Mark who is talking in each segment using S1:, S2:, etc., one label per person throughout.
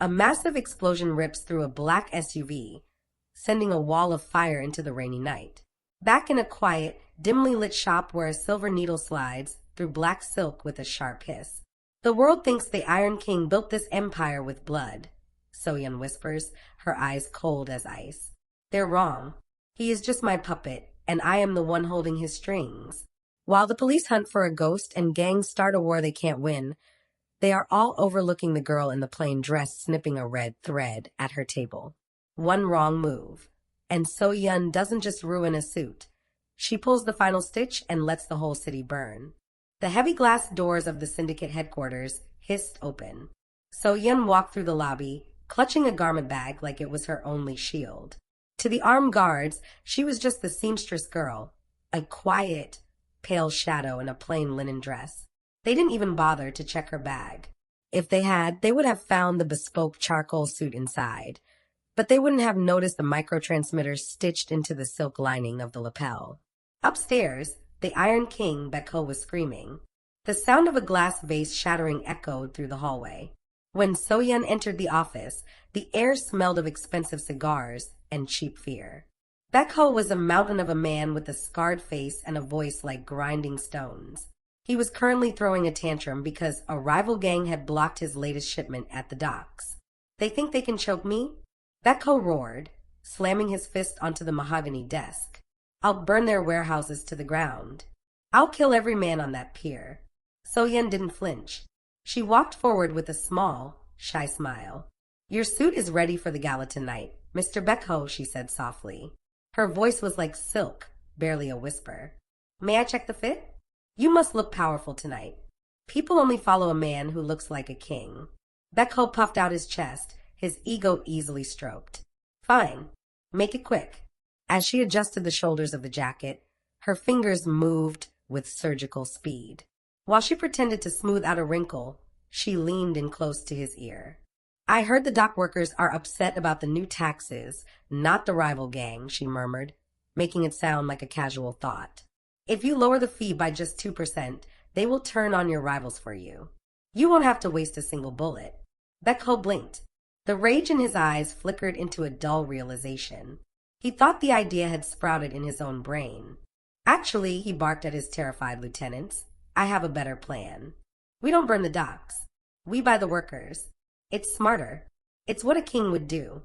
S1: A massive explosion rips through a black SUV, sending a wall of fire into the rainy night. Back in a quiet, dimly lit shop where a silver needle slides through black silk with a sharp hiss. The world thinks the Iron King built this empire with blood, So-Yeon whispers, her eyes cold as ice. They're wrong. He is just my puppet, and I am the one holding his strings. While the police hunt for a ghost and gangs start a war they can't win, they are all overlooking the girl in the plain dress snipping a red thread at her table. One wrong move, and So-Yeon doesn't just ruin a suit. She pulls the final stitch and lets the whole city burn. The heavy glass doors of the Syndicate headquarters hissed open. So-Yeon walked through the lobby, clutching a garment bag like it was her only shield. To the armed guards, she was just the seamstress girl, a quiet, pale shadow in a plain linen dress. They didn't even bother to check her bag. If they had, they would have found the bespoke charcoal suit inside, but they wouldn't have noticed the microtransmitters stitched into the silk lining of the lapel. Upstairs, the Iron King, Baekho, was screaming. The sound of a glass vase shattering echoed through the hallway. When So-Yeon entered the office, the air smelled of expensive cigars and cheap fear. Baekho was a mountain of a man with a scarred face and a voice like grinding stones. He was currently throwing a tantrum because a rival gang had blocked his latest shipment at the docks. They think they can choke me? Baekho roared, slamming his fist onto the mahogany desk. I'll burn their warehouses to the ground. I'll kill every man on that pier. So-Yeon didn't flinch. She walked forward with a small, shy smile. Your suit is ready for the gala tonight, Mr. Baekho, she said softly. Her voice was like silk, barely a whisper. May I check the fit? You must look powerful tonight. People only follow a man who looks like a king. Baekho puffed out his chest, his ego easily stroked. Fine. Make it quick. As she adjusted the shoulders of the jacket, her fingers moved with surgical speed. While she pretended to smooth out a wrinkle, she leaned in close to his ear. I heard the dock workers are upset about the new taxes, not the rival gang, she murmured, making it sound like a casual thought. If you lower the fee by just 2%, they will turn on your rivals for you. You won't have to waste a single bullet. Baekho blinked. The rage in his eyes flickered into a dull realization. He thought the idea had sprouted in his own brain. Actually, he barked at his terrified lieutenants, I have a better plan. We don't burn the docks. We buy the workers. It's smarter. It's what a king would do.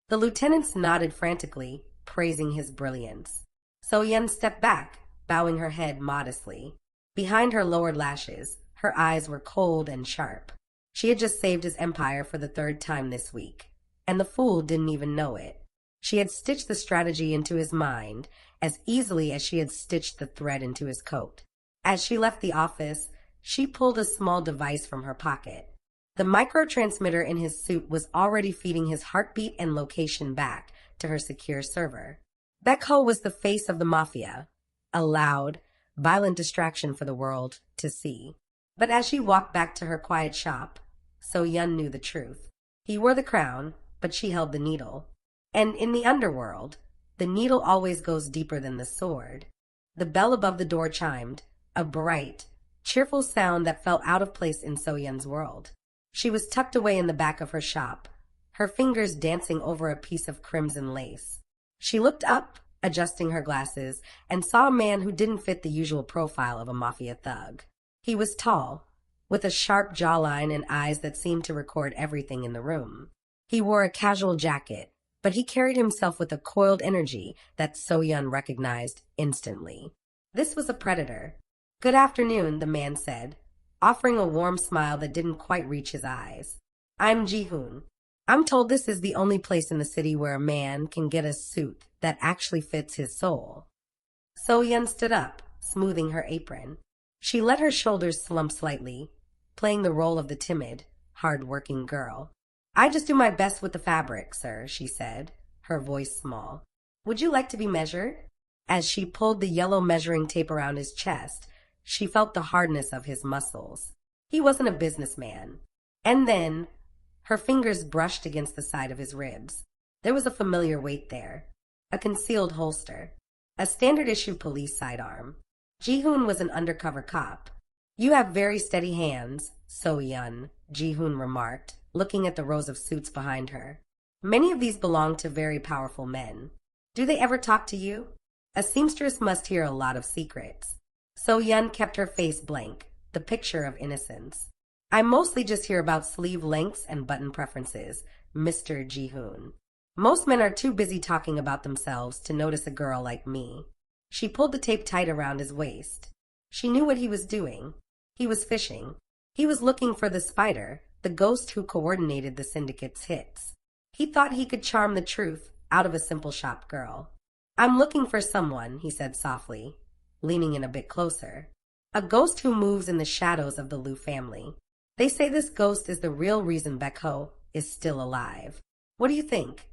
S1: The lieutenants nodded frantically, praising his brilliance. So-Yeon stepped back, bowing her head modestly. Behind her lowered lashes, her eyes were cold and sharp. She had just saved his empire for the third time this week, and the fool didn't even know it. She had stitched the strategy into his mind as easily as she had stitched the thread into his coat. As she left the office, she pulled a small device from her pocket. The microtransmitter in his suit was already feeding his heartbeat and location back to her secure server. Baekho was the face of the Mafia, a loud, violent distraction for the world to see. But as she walked back to her quiet shop, So-Yeon knew the truth. He wore the crown, but she held the needle. And in the underworld, the needle always goes deeper than the sword. The bell above the door chimed, a bright, cheerful sound that felt out of place in So-Yeon's world. She was tucked away in the back of her shop, her fingers dancing over a piece of crimson lace. She looked up, adjusting her glasses, and saw a man who didn't fit the usual profile of a Mafia thug. He was tall, with a sharp jawline and eyes that seemed to record everything in the room. He wore a casual jacket, but he carried himself with a coiled energy that So-Yeon recognized instantly. This was a predator. Good afternoon, the man said, offering a warm smile that didn't quite reach his eyes. I'm Ji-hoon. I'm told this is the only place in the city where a man can get a suit that actually fits his soul. So-Yeon stood up, smoothing her apron. She let her shoulders slump slightly, playing the role of the timid, hard-working girl. I just do my best with the fabric, sir, she said, her voice small. Would you like to be measured? As she pulled the yellow measuring tape around his chest, she felt the hardness of his muscles. He wasn't a businessman. And then, her fingers brushed against the side of his ribs. There was a familiar weight there, a concealed holster, a standard-issue police sidearm. Ji-hoon was an undercover cop. You have very steady hands, So-Yeon, Ji-hoon remarked, looking at the rows of suits behind her. Many of these belong to very powerful men. Do they ever talk to you? A seamstress must hear a lot of secrets. So-Yeon kept her face blank, the picture of innocence. I mostly just hear about sleeve lengths and button preferences, Mr. Ji-hoon. Most men are too busy talking about themselves to notice a girl like me. She pulled the tape tight around his waist. She knew what he was doing. He was fishing. He was looking for the spider, the ghost who coordinated the Syndicate's hits. He thought he could charm the truth out of a simple shop girl. I'm looking for someone, he said softly, leaning in a bit closer. A ghost who moves in the shadows of the Liu family. They say this ghost is the real reason Baekho is still alive. What do you think?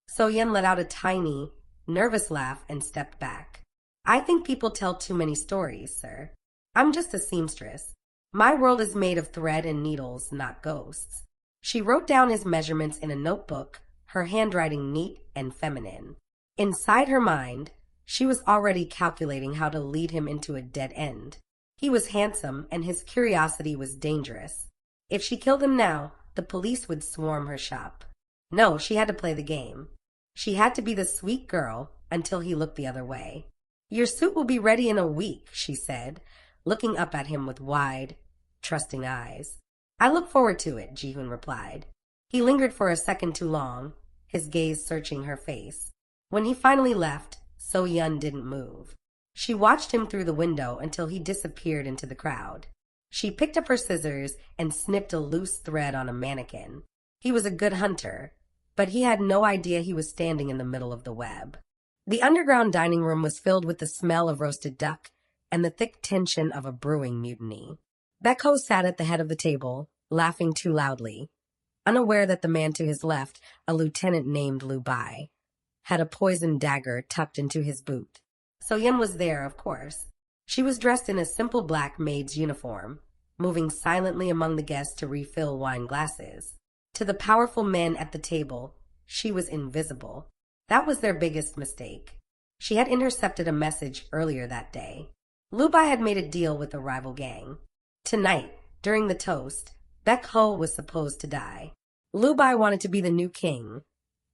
S1: So-Yeon let out a tiny, nervous laugh and stepped back. I think people tell too many stories, sir. I'm just a seamstress. My world is made of thread and needles, not ghosts. She wrote down his measurements in a notebook, her handwriting neat and feminine. Inside her mind, she was already calculating how to lead him into a dead end. He was handsome, and his curiosity was dangerous. If she killed him now, the police would swarm her shop. No, she had to play the game. She had to be the sweet girl until he looked the other way. Your suit will be ready in a week, she said, looking up at him with wide, trusting eyes. I look forward to it, Ji-hoon replied. He lingered for a second too long, his gaze searching her face. When he finally left, So-Yeon didn't move. She watched him through the window until he disappeared into the crowd. She picked up her scissors and snipped a loose thread on a mannequin. He was a good hunter, but he had no idea he was standing in the middle of the web. The underground dining room was filled with the smell of roasted duck and the thick tension of a brewing mutiny. Baekho sat at the head of the table, laughing too loudly, unaware that the man to his left, a lieutenant named Liu Bai, had a poisoned dagger tucked into his boot. So-Yeon was there, of course. She was dressed in a simple black maid's uniform, moving silently among the guests to refill wine glasses. To the powerful men at the table, she was invisible. That was their biggest mistake. She had intercepted a message earlier that day. Liu Bai had made a deal with a rival gang. Tonight, during the toast, Baekho was supposed to die. Liu Bai wanted to be the new king,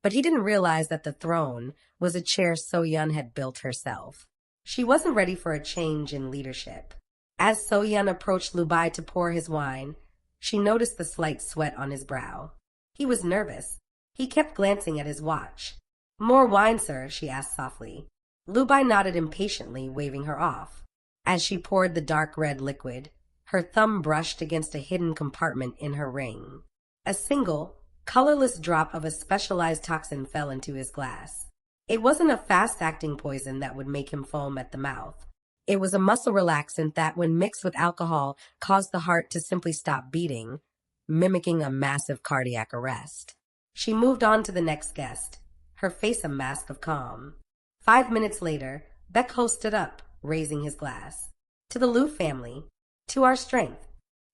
S1: but he didn't realize that the throne was a chair So-Yeon had built herself. She wasn't ready for a change in leadership. As So-Yeon approached Liu Bai to pour his wine, she noticed the slight sweat on his brow. He was nervous. He kept glancing at his watch. More wine, sir, she asked softly. Liu Bai nodded impatiently, waving her off. As she poured the dark red liquid, her thumb brushed against a hidden compartment in her ring. A single, colorless drop of a specialized toxin fell into his glass. It wasn't a fast-acting poison that would make him foam at the mouth. It was a muscle relaxant that, when mixed with alcohol, caused the heart to simply stop beating, mimicking a massive cardiac arrest. She moved on to the next guest, her face a mask of calm. 5 minutes later, Baekho stood up, raising his glass. To the Liu family. To our strength.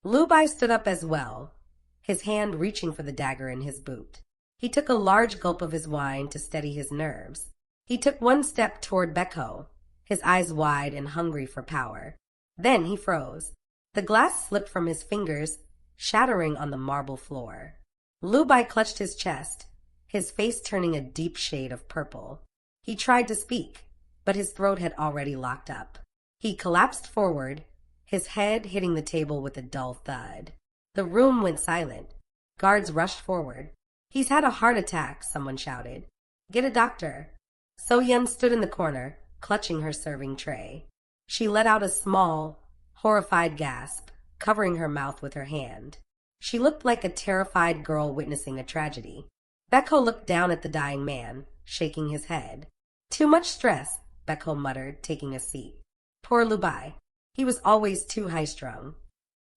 S1: Liu Bai stood up as well, his hand reaching for the dagger in his boot. He took a large gulp of his wine to steady his nerves. He took one step toward Baekho, his eyes wide and hungry for power. Then he froze. The glass slipped from his fingers, shattering on the marble floor. Liu Bai clutched his chest, his face turning a deep shade of purple. He tried to speak, but his throat had already locked up. He collapsed forward, his head hitting the table with a dull thud. The room went silent. Guards rushed forward. He's had a heart attack, someone shouted. Get a doctor. So-Yeon stood in the corner, clutching her serving tray. She let out a small, horrified gasp, covering her mouth with her hand. She looked like a terrified girl witnessing a tragedy. Baekho looked down at the dying man, shaking his head. Too much stress, Baekho muttered, taking a seat. Poor Liu Bai. He was always too high-strung.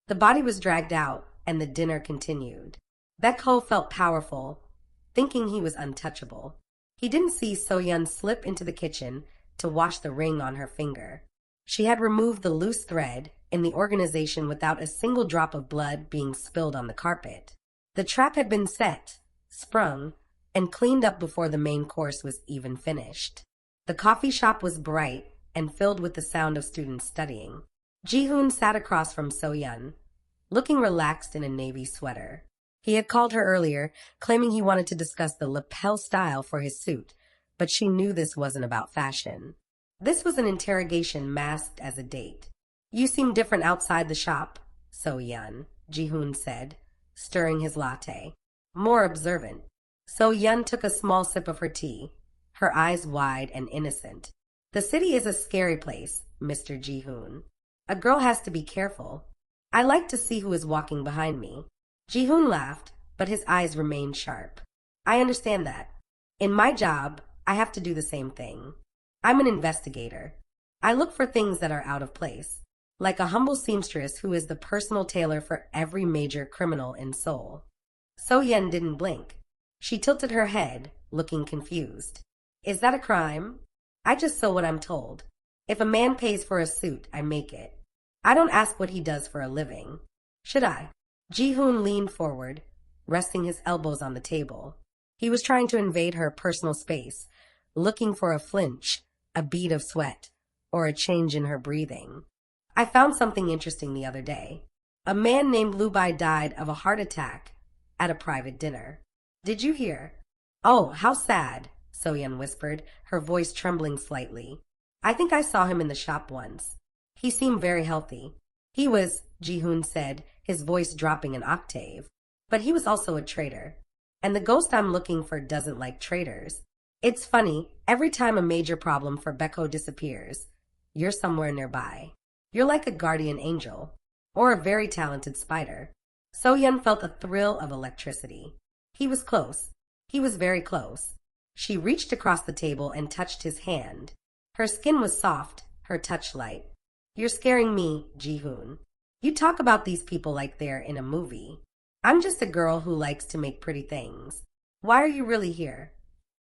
S1: The body was dragged out, and the dinner continued. Baekho felt powerful, thinking he was untouchable. He didn't see So-Yeon slip into the kitchen to wash the ring on her finger. She had removed the loose thread in the organization without a single drop of blood being spilled on the carpet. The trap had been set, sprung, and cleaned up before the main course was even finished. The coffee shop was bright and filled with the sound of students studying. Ji-hoon sat across from So-Yeon, looking relaxed in a navy sweater. He had called her earlier, claiming he wanted to discuss the lapel style for his suit, but she knew this wasn't about fashion. This was an interrogation masked as a date. "You seem different outside the shop, So-Yeon," Ji-hoon said, stirring his latte. "More observant." So-Yeon took a small sip of her tea, her eyes wide and innocent. "The city is a scary place, Mr. Ji-hoon. A girl has to be careful. I like to see who is walking behind me." Ji-hoon laughed, but his eyes remained sharp. "I understand that. In my job, I have to do the same thing. I'm an investigator. I look for things that are out of place, like a humble seamstress who is the personal tailor for every major criminal in Seoul." So-Yeon didn't blink. She tilted her head, looking confused. "Is that a crime?" "I just sew what I'm told. If a man pays for a suit, I make it. I don't ask what he does for a living. Should I?" Ji-hoon leaned forward, resting his elbows on the table. He was trying to invade her personal space, looking for a flinch, a bead of sweat, or a change in her breathing. "I found something interesting the other day. A man named Lubai died of a heart attack at a private dinner. Did you hear?" "Oh, how sad," So-Yeon whispered, her voice trembling slightly. "I think I saw him in the shop once. He seemed very healthy." "He was," Ji-hoon said, his voice dropping an octave. "But he was also a traitor. And the ghost I'm looking for doesn't like traitors. It's funny, every time a major problem for Baekho disappears, you're somewhere nearby. You're like a guardian angel, or a very talented spider." So-Yeon felt a thrill of electricity. He was close. He was very close. She reached across the table and touched his hand. Her skin was soft, her touch light. "You're scaring me, Ji-hoon. You talk about these people like they're in a movie. I'm just a girl who likes to make pretty things. Why are you really here?"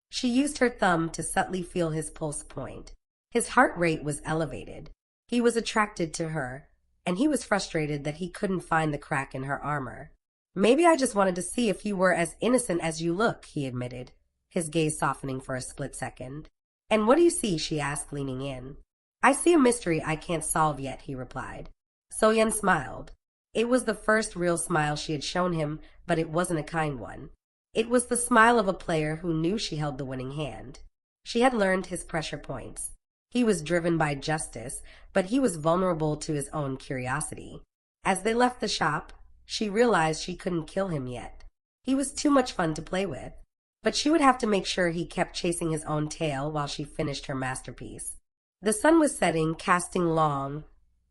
S1: She used her thumb to subtly feel his pulse point. His heart rate was elevated. He was attracted to her, and he was frustrated that he couldn't find the crack in her armor. "Maybe I just wanted to see if you were as innocent as you look," he admitted, his gaze softening for a split second. "And what do you see?" she asked, leaning in. "I see a mystery I can't solve yet," he replied. So-Yeon smiled. It was the first real smile she had shown him, but it wasn't a kind one. It was the smile of a player who knew she held the winning hand. She had learned his pressure points. He was driven by justice, but he was vulnerable to his own curiosity. As they left the shop, she realized she couldn't kill him yet. He was too much fun to play with. But she would have to make sure he kept chasing his own tail while she finished her masterpiece. The sun was setting, casting long,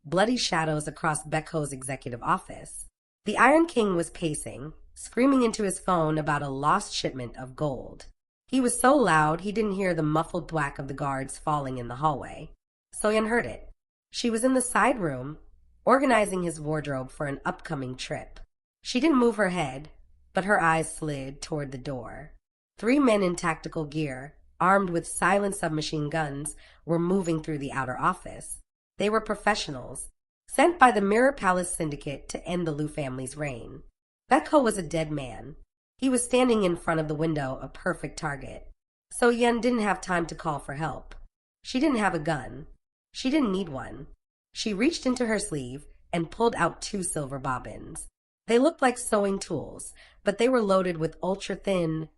S1: bloody shadows across Baekho's executive office. The Iron King was pacing, screaming into his phone about a lost shipment of gold. He was so loud he didn't hear the muffled thwack of the guards falling in the hallway. So-Yeon heard it. She was in the side room, organizing his wardrobe for an upcoming trip. She didn't move her head, but her eyes slid toward the door. 3 men in tactical gear, armed with silent submachine guns, were moving through the outer office. They were professionals, sent by the Mirror Palace Syndicate to end the Liu family's reign. Baekho was a dead man. He was standing in front of the window, a perfect target. So-Yeon didn't have time to call for help. She didn't have a gun. She didn't need one. She reached into her sleeve and pulled out 2 silver bobbins. They looked like sewing tools, but they were loaded with ultra-thin,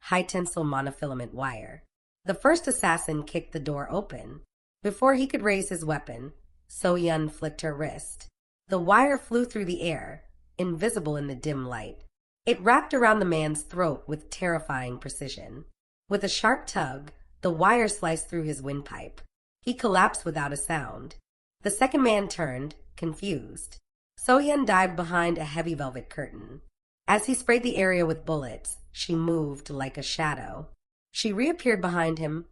S1: high-tensile monofilament wire. The first assassin kicked the door open. Before he could raise his weapon, So-Yeon flicked her wrist. The wire flew through the air, invisible in the dim light. It wrapped around the man's throat with terrifying precision. With a sharp tug, the wire sliced through his windpipe. He collapsed without a sound. The second man turned, confused. So-Yeon dived behind a heavy velvet curtain. As he sprayed the area with bullets, she moved like a shadow. She reappeared behind him,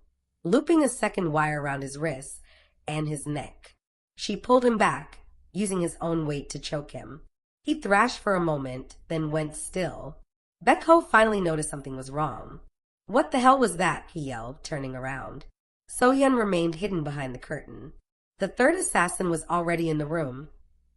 S1: looping a second wire around his wrists and his neck. She pulled him back, using his own weight to choke him. He thrashed for a moment, then went still. Baekho finally noticed something was wrong. "What the hell was that?" he yelled, turning around. So-Yeon remained hidden behind the curtain. The third assassin was already in the room,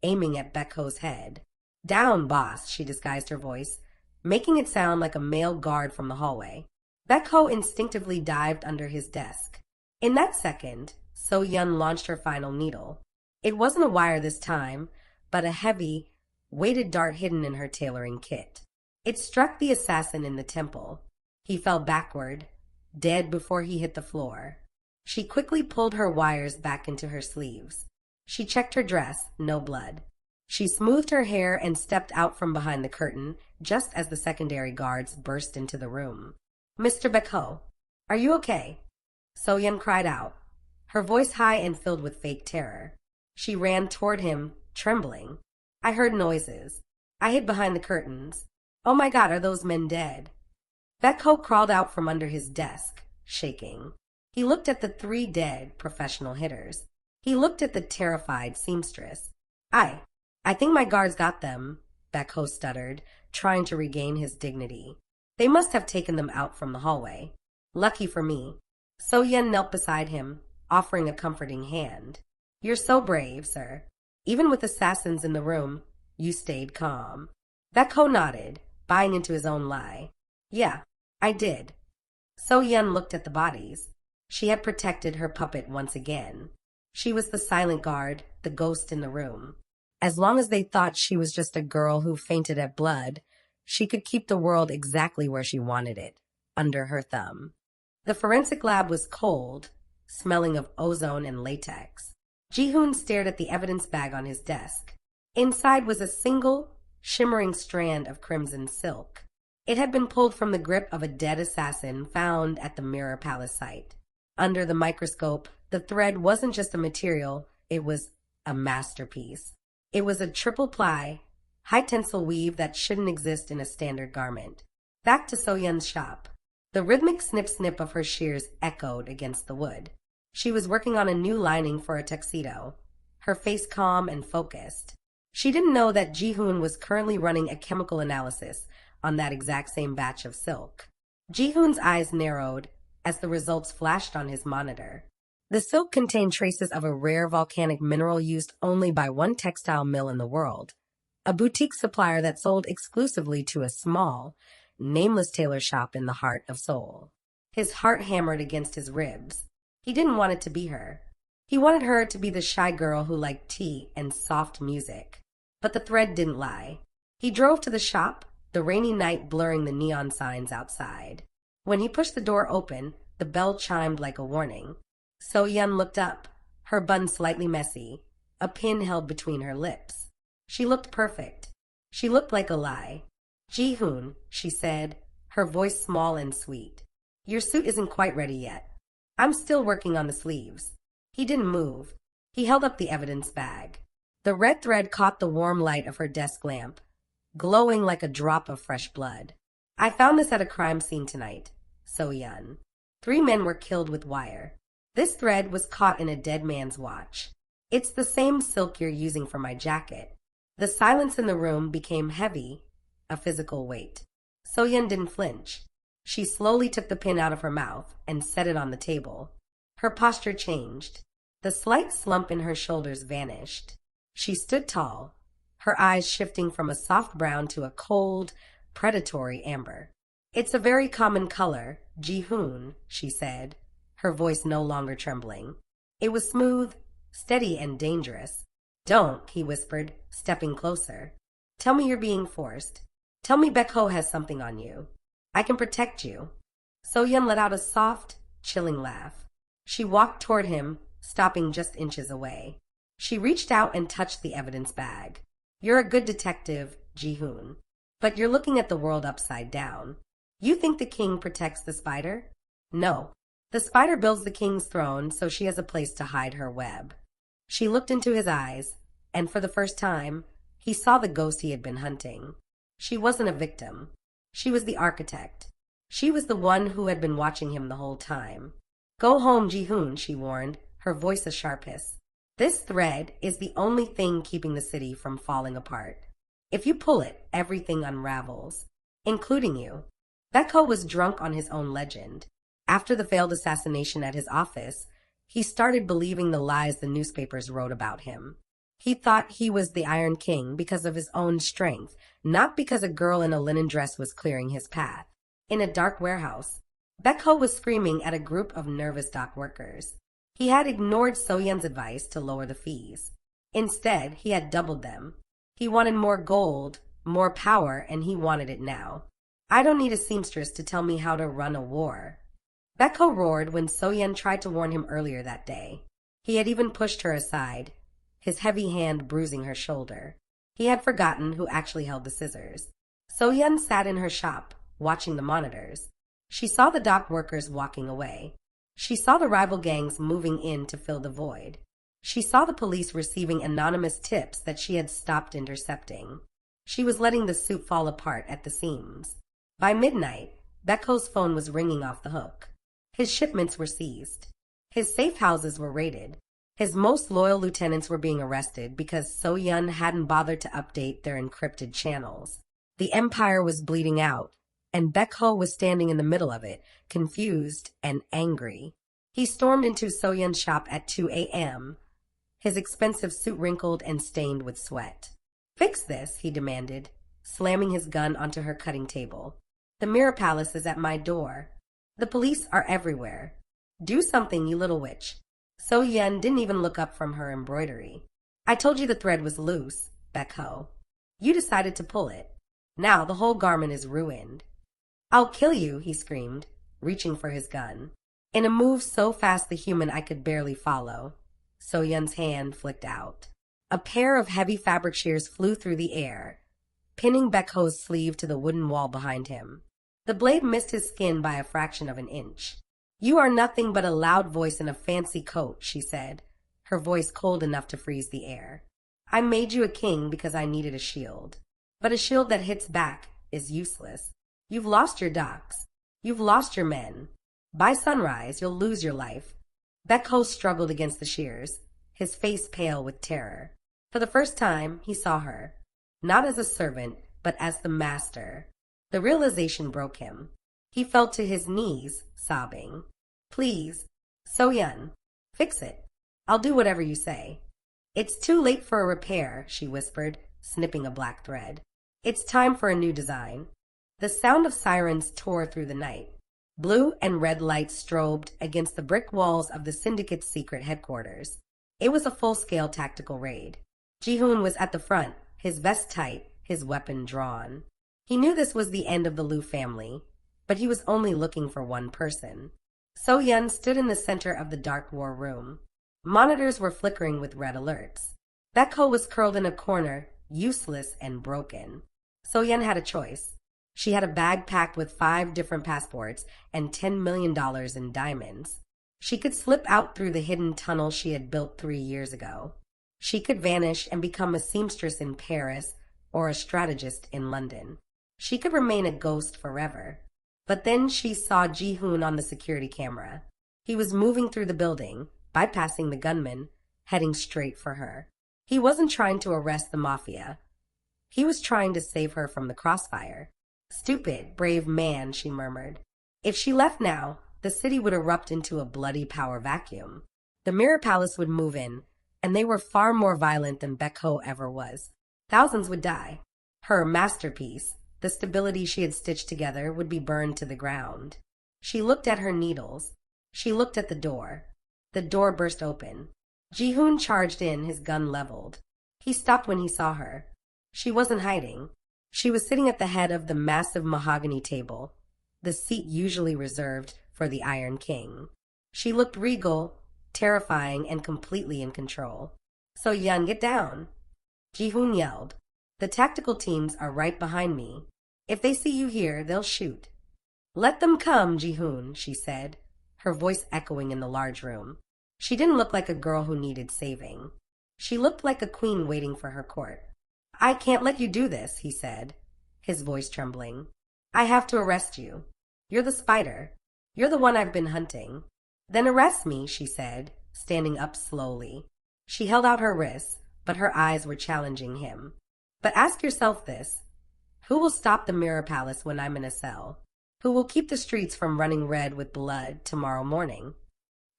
S1: aiming at Baekho's head. "Down, boss," she disguised her voice, making it sound like a male guard from the hallway. Baekho instinctively dived under his desk. In that second, So-Yeon launched her final needle. It wasn't a wire this time, but a heavy, weighted dart hidden in her tailoring kit. It struck the assassin in the temple. He fell backward, dead before he hit the floor. She quickly pulled her wires back into her sleeves. She checked her dress, no blood. She smoothed her hair and stepped out from behind the curtain just as the secondary guards burst into the room. "Mr. Baekho, are you okay?" So-Yeon cried out, her voice high and filled with fake terror. She ran toward him, trembling. "I heard noises. I hid behind the curtains. Oh my God, are those men dead?" Baekho crawled out from under his desk, shaking. He looked at the 3 dead professional hitters. He looked at the terrified seamstress. I think my guards got them," Baekho stuttered, trying to regain his dignity. "They must have taken them out from the hallway. Lucky for me." So-Yeon knelt beside him, offering a comforting hand. "You're so brave, sir. Even with assassins in the room, you stayed calm." Baekho nodded, buying into his own lie. "Yeah, I did." So-Yeon looked at the bodies. She had protected her puppet once again. She was the silent guard, the ghost in the room. As long as they thought she was just a girl who fainted at blood, she could keep the world exactly where she wanted it, under her thumb. The forensic lab was cold, smelling of ozone and latex. Ji-hoon stared at the evidence bag on his desk. Inside was a single, shimmering strand of crimson silk. It had been pulled from the grip of a dead assassin found at the Mirror Palace site. Under the microscope, the thread wasn't just a material, it was a masterpiece. It was a triple-ply, high-tensile weave that shouldn't exist in a standard garment. Back to So-Yeon's shop. The rhythmic snip-snip of her shears echoed against the wood. She was working on a new lining for a tuxedo, her face calm and focused. She didn't know that Ji-hoon was currently running a chemical analysis on that exact same batch of silk. Ji-hoon's eyes narrowed as the results flashed on his monitor. The silk contained traces of a rare volcanic mineral used only by one textile mill in the world, a boutique supplier that sold exclusively to a small, nameless tailor shop in the heart of Seoul. His heart hammered against his ribs. He didn't want it to be her. He wanted her to be the shy girl who liked tea and soft music. But the thread didn't lie. He drove to the shop, the rainy night blurring the neon signs outside. When he pushed the door open, the bell chimed like a warning. So-Yeon looked up, her bun slightly messy, a pin held between her lips. She looked perfect. She looked like a lie. "Ji-hoon," she said, her voice small and sweet. "Your suit isn't quite ready yet. I'm still working on the sleeves." He didn't move. He held up the evidence bag. The red thread caught the warm light of her desk lamp, glowing like a drop of fresh blood. "I found this at a crime scene tonight, So-Yeon. 3 men were killed with wire. This thread was caught in a dead man's watch. It's the same silk you're using for my jacket." The silence in the room became heavy, a physical weight. So-Yeon didn't flinch. She slowly took the pin out of her mouth and set it on the table. Her posture changed. The slight slump in her shoulders vanished. She stood tall, her eyes shifting from a soft brown to a cold, predatory amber. "It's a very common color, Ji-hoon," she said, her voice no longer trembling. It was smooth, steady, and dangerous. "Don't," he whispered, stepping closer. "Tell me you're being forced. Tell me Baekho has something on you. I can protect you." So-Yeon let out a soft, chilling laugh. She walked toward him, stopping just inches away. She reached out and touched the evidence bag. "You're a good detective, Ji-hoon, but you're looking at the world upside down. You think the king protects the spider? No. The spider builds the king's throne so she has a place to hide her web." She looked into his eyes, and for the first time, he saw the ghost he had been hunting. She wasn't a victim. She was the architect. She was the one who had been watching him the whole time. "Go home, Ji-hoon," she warned, her voice a sharp hiss. "This thread is the only thing keeping the city from falling apart. If you pull it, everything unravels, including you." Baekho was drunk on his own legend. After the failed assassination at his office, he started believing the lies the newspapers wrote about him. He thought he was the Iron King because of his own strength, not because a girl in a linen dress was clearing his path. In a dark warehouse, Baekho was screaming at a group of nervous dock workers. He had ignored So-Yeon's advice to lower the fees. Instead, he had doubled them. He wanted more gold, more power, and he wanted it now. I don't need a seamstress to tell me how to run a war. Baekho roared when So-Yeon tried to warn him earlier that day. He had even pushed her aside, his heavy hand bruising her shoulder. He had forgotten who actually held the scissors. So-Yeon sat in her shop, watching the monitors. She saw the dock workers walking away. She saw the rival gangs moving in to fill the void. She saw the police receiving anonymous tips that she had stopped intercepting. She was letting the soup fall apart at the seams. By midnight, Baekho's phone was ringing off the hook. His shipments were seized. His safe houses were raided. His most loyal lieutenants were being arrested because So-Yeon hadn't bothered to update their encrypted channels. The empire was bleeding out, and Baekho was standing in the middle of it, confused and angry. He stormed into So-Yeon's shop at 2 a.m., his expensive suit wrinkled and stained with sweat. "Fix this," he demanded, slamming his gun onto her cutting table. "The Mirror Palace is at my door. The police are everywhere. Do something, you little witch." So-Yeon didn't even look up from her embroidery. "I told you the thread was loose, Baekho. You decided to pull it. Now the whole garment is ruined." "I'll kill you," he screamed, reaching for his gun. In a move so fast the human I could barely follow, So-Yeon's hand flicked out. A pair of heavy fabric shears flew through the air, pinning Baekho's sleeve to the wooden wall behind him. The blade missed his skin by a fraction of an inch. "You are nothing but a loud voice in a fancy coat," she said, her voice cold enough to freeze the air. "I made you a king because I needed a shield. But a shield that hits back is useless. You've lost your docks. You've lost your men. By sunrise, you'll lose your life." Baekho struggled against the shears, his face pale with terror. For the first time, he saw her, not as a servant, but as the master. The realization broke him. He fell to his knees, sobbing. "Please, So-Yeon, fix it. I'll do whatever you say." "It's too late for a repair," she whispered, snipping a black thread. "It's time for a new design." The sound of sirens tore through the night. Blue and red lights strobed against the brick walls of the Syndicate's secret headquarters. It was a full-scale tactical raid. Ji-hoon was at the front, his vest tight, his weapon drawn. He knew this was the end of the Liu family, but he was only looking for one person. So-Yeon stood in the center of the dark war room. Monitors were flickering with red alerts. Baekho was curled in a corner, useless and broken. So-Yeon had a choice. She had a bag packed with 5 different passports and $10 million in diamonds. She could slip out through the hidden tunnel she had built 3 years ago. She could vanish and become a seamstress in Paris or a strategist in London. She could remain a ghost forever. But then she saw Ji-hoon on the security camera. He was moving through the building, bypassing the gunman, heading straight for her. He wasn't trying to arrest the Mafia. He was trying to save her from the crossfire. "Stupid, brave man," she murmured. If she left now, the city would erupt into a bloody power vacuum. The Mirror Palace would move in, and they were far more violent than Baekho ever was. Thousands would die. Her masterpiece, the stability she had stitched together, would be burned to the ground. She looked at her needles. She looked at the door. The door burst open. Ji-hoon charged in, his gun leveled. He stopped when he saw her. She wasn't hiding. She was sitting at the head of the massive mahogany table, the seat usually reserved for the Iron King. She looked regal, terrifying, and completely in control. "So-Yeon, get down!" Ji-hoon yelled. "The tactical teams are right behind me. If they see you here, they'll shoot." "Let them come, Ji-hoon," she said, her voice echoing in the large room. She didn't look like a girl who needed saving. She looked like a queen waiting for her court. "I can't let you do this," he said, his voice trembling. "I have to arrest you. You're the spider. You're the one I've been hunting." "Then arrest me," she said, standing up slowly. She held out her wrists, but her eyes were challenging him. "But ask yourself this. Who will stop the Mirror Palace when I'm in a cell? Who will keep the streets from running red with blood tomorrow morning?"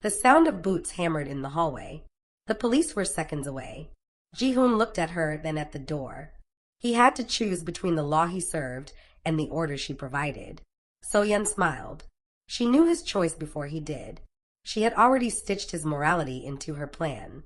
S1: The sound of boots hammered in the hallway. The police were seconds away. Ji-hoon looked at her, then at the door. He had to choose between the law he served and the order she provided. So-Yeon smiled. She knew his choice before he did. She had already stitched his morality into her plan.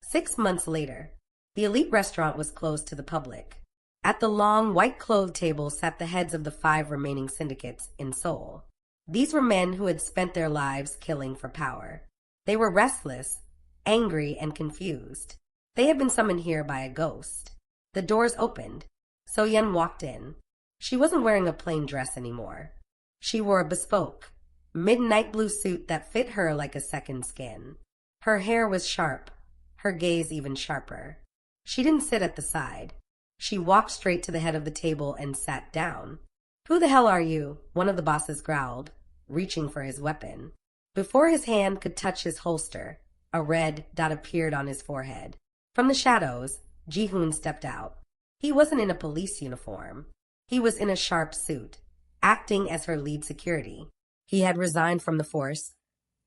S1: 6 months later, The elite restaurant was closed to the public. At the long, white-clothed table sat the heads of the 5 remaining syndicates in Seoul. These were men who had spent their lives killing for power. They were restless, angry, and confused. They had been summoned here by a ghost. The doors opened. So-Yeon walked in. She wasn't wearing a plain dress anymore. She wore a bespoke, midnight blue suit that fit her like a second skin. Her hair was sharp, her gaze even sharper. She didn't sit at the side. She walked straight to the head of the table and sat down. "Who the hell are you?" one of the bosses growled, reaching for his weapon. Before his hand could touch his holster, a red dot appeared on his forehead. From the shadows, Ji-hoon stepped out. He wasn't in a police uniform. He was in a sharp suit, acting as her lead security. He had resigned from the force,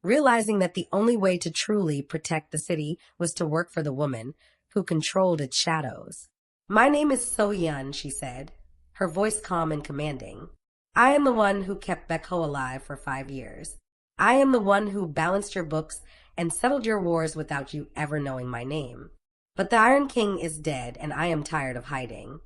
S1: realizing that the only way to truly protect the city was to work for the woman who controlled its shadows. "My name is So-Yeon," she said, her voice calm and commanding. "I am the one who kept Baekho alive for 5 years. I am the one who balanced your books and settled your wars without you ever knowing my name. But the Iron King is dead, and I am tired of hiding."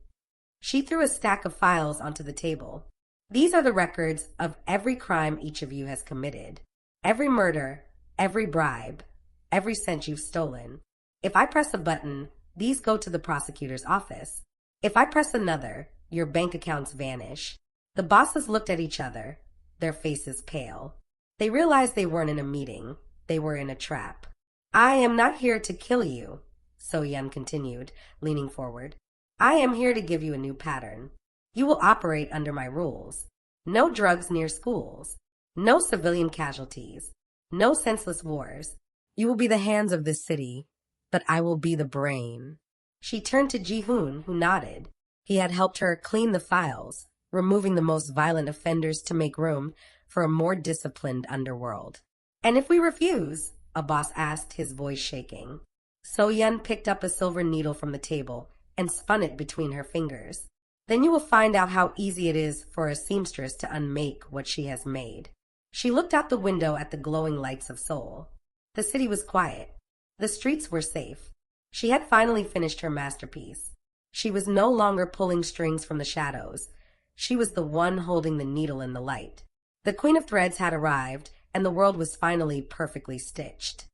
S1: She threw a stack of files onto the table. "These are the records of every crime each of you has committed. Every murder, every bribe, every cent you've stolen. If I press a button, these go to the prosecutor's office. If I press another, your bank accounts vanish." The bosses looked at each other, their faces pale. They realized they weren't in a meeting. They were in a trap. "I am not here to kill you," So-Yeon continued, leaning forward. "I am here to give you a new pattern. You will operate under my rules. No drugs near schools. No civilian casualties. No senseless wars. You will be the hands of this city, but I will be the brain." She turned to Ji-hoon, who nodded. He had helped her clean the files, removing the most violent offenders to make room for a more disciplined underworld. "And if we refuse?" a boss asked, his voice shaking. So-Yeon picked up a silver needle from the table and spun it between her fingers. "Then you will find out how easy it is for a seamstress to unmake what she has made." She looked out the window at the glowing lights of Seoul. The city was quiet. The streets were safe. She had finally finished her masterpiece. She was no longer pulling strings from the shadows. She was the one holding the needle in the light. The Queen of Threads had arrived, and the world was finally perfectly stitched.